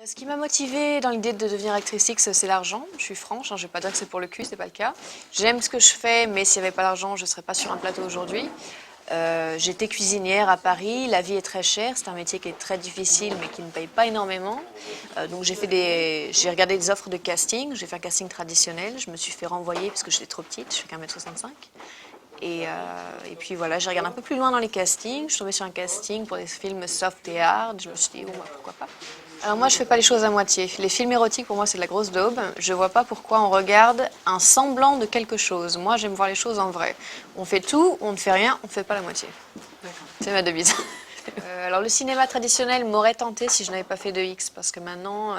Ce qui m'a motivée dans l'idée de devenir actrice X, c'est l'argent. Je suis franche, hein, je ne vais pas dire que c'est pour le cul, c'est pas le cas. J'aime ce que je fais, mais s'il n'y avait pas l'argent, je ne serais pas sur un plateau aujourd'hui. J'étais cuisinière à Paris, la vie est très chère, c'est un métier qui est très difficile mais qui ne paye pas énormément. Donc j'ai regardé des offres de casting, j'ai fait un casting traditionnel, je me suis fait renvoyer parce que j'étais trop petite, je fais qu'1,65 m. Et puis voilà, j'ai regardé un peu plus loin dans les castings, je suis tombée sur un casting pour des films soft et hard, je me suis dit, bon, bah, pourquoi pas. Alors moi, je fais pas les choses à moitié. Les films érotiques, pour moi, c'est de la grosse daube. Je vois pas pourquoi on regarde un semblant de quelque chose. Moi, j'aime voir les choses en vrai. On fait tout, on ne fait rien, on ne fait pas la moitié. C'est ma devise. Alors le cinéma traditionnel m'aurait tenté si je n'avais pas fait de X, parce que maintenant,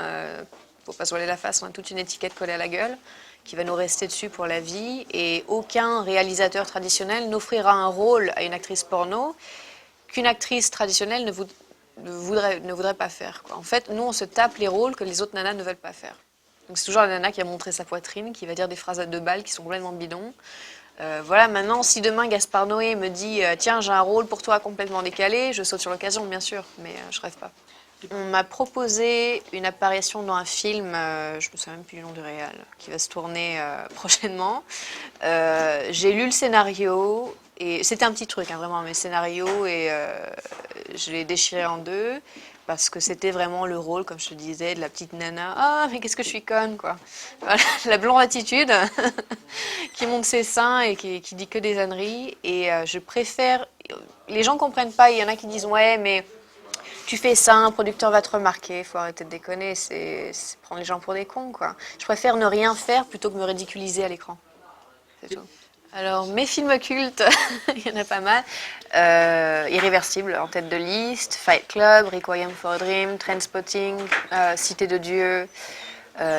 faut pas se voiler la face, on a toute une étiquette collée à la gueule qui va nous rester dessus pour la vie, et aucun réalisateur traditionnel n'offrira un rôle à une actrice porno qu'une actrice traditionnelle ne voudrait pas faire, quoi. En fait, nous, on se tape les rôles que les autres nanas ne veulent pas faire. Donc c'est toujours la nana qui a montré sa poitrine, qui va dire des phrases à 2 balles qui sont complètement bidons. Voilà, maintenant, si demain Gaspard Noé me dit « Tiens, j'ai un rôle pour toi complètement décalé », je saute sur l'occasion, bien sûr, mais je rêve pas. On m'a proposé une apparition dans un film, je me souviens même plus du nom du réal, qui va se tourner prochainement. J'ai lu le scénario, et c'était un petit truc, hein, vraiment, mes scénarios, et je l'ai déchiré en deux, parce que c'était vraiment le rôle, comme je te disais, de la petite nana. Ah, mais qu'est-ce que je suis conne, quoi. Voilà, la blonde attitude, qui monte ses seins et qui dit que des âneries. Et je préfère... Les gens comprennent pas, il y en a qui disent « Ouais, mais... tu fais ça, un producteur va te remarquer, faut arrêter de déconner, c'est prendre les gens pour des cons, quoi. Je préfère ne rien faire plutôt que me ridiculiser à l'écran. C'est tout. Alors, mes films cultes, il y en a pas mal. Irréversible, en tête de liste, Fight Club, Requiem for a Dream, Trainspotting, Cité de Dieu,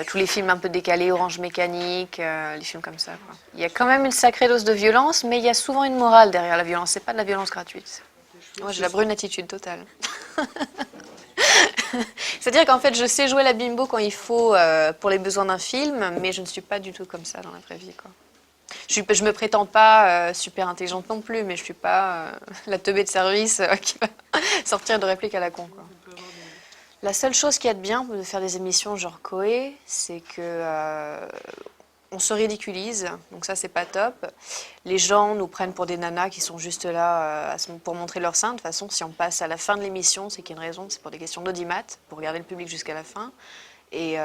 tous les films un peu décalés, Orange Mécanique, les films comme ça, quoi. Il y a quand même une sacrée dose de violence, mais il y a souvent une morale derrière la violence, c'est pas de la violence gratuite. Moi, j'ai la brune attitude totale. C'est-à-dire qu'en fait, je sais jouer la bimbo quand il faut pour les besoins d'un film, mais je ne suis pas du tout comme ça dans la vraie vie, quoi. Je me prétends pas super intelligente non plus, mais je suis pas la teubée de service qui va sortir de répliques à la con, quoi. La seule chose qu'il y a de bien de faire des émissions genre Coé, c'est que on se ridiculise, donc ça c'est pas top. Les gens nous prennent pour des nanas qui sont juste là pour montrer leur sein. De toute façon, si on passe à la fin de l'émission, c'est qu'il y a une raison, c'est pour des questions d'audimat, pour garder le public jusqu'à la fin. Et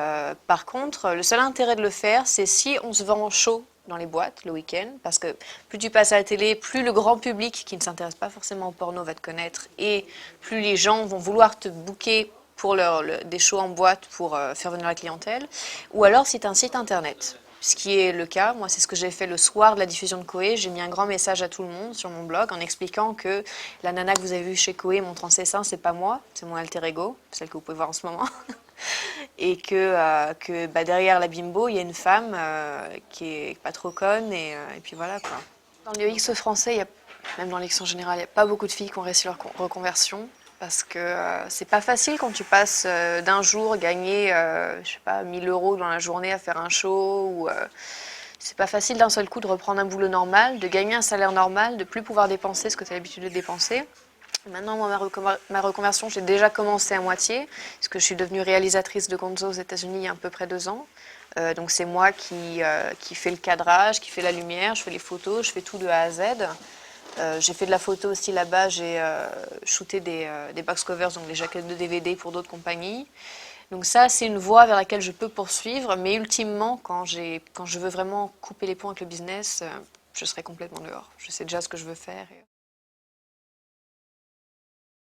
par contre, le seul intérêt de le faire, c'est si on se vend chaud dans les boîtes le week-end, parce que plus tu passes à la télé, plus le grand public qui ne s'intéresse pas forcément au porno va te connaître, et plus les gens vont vouloir te booker pour des shows en boîte pour faire venir la clientèle, ou alors si tu as un site internet. Ce qui est le cas, moi c'est ce que j'ai fait le soir de la diffusion de Coé, j'ai mis un grand message à tout le monde sur mon blog en expliquant que la nana que vous avez vue chez Coé montrant ses seins, c'est pas moi, c'est mon alter ego, celle que vous pouvez voir en ce moment. Et que bah, derrière la bimbo, il y a une femme qui est pas trop conne, et puis voilà, quoi. Dans le X français, même dans l'X en général, il n'y a pas beaucoup de filles qui ont réussi leur reconversion. Parce que c'est pas facile quand tu passes d'un jour gagner, je sais pas, 1 000 € dans la journée à faire un show. Ou c'est pas facile d'un seul coup de reprendre un boulot normal, de gagner un salaire normal, de plus pouvoir dépenser ce que tu as l'habitude de dépenser. Maintenant, moi, ma reconversion, j'ai déjà commencé à moitié, parce que je suis devenue réalisatrice de Gonzo aux États-Unis il y a à peu près 2 ans. Donc c'est moi qui fais le cadrage, qui fais la lumière, je fais les photos, je fais tout de A à Z. J'ai fait de la photo aussi là-bas, j'ai shooté des box covers, donc des jaquettes de DVD pour d'autres compagnies. Donc ça, c'est une voie vers laquelle je peux poursuivre, mais ultimement, quand je veux vraiment couper les ponts avec le business, je serai complètement dehors. Je sais déjà ce que je veux faire.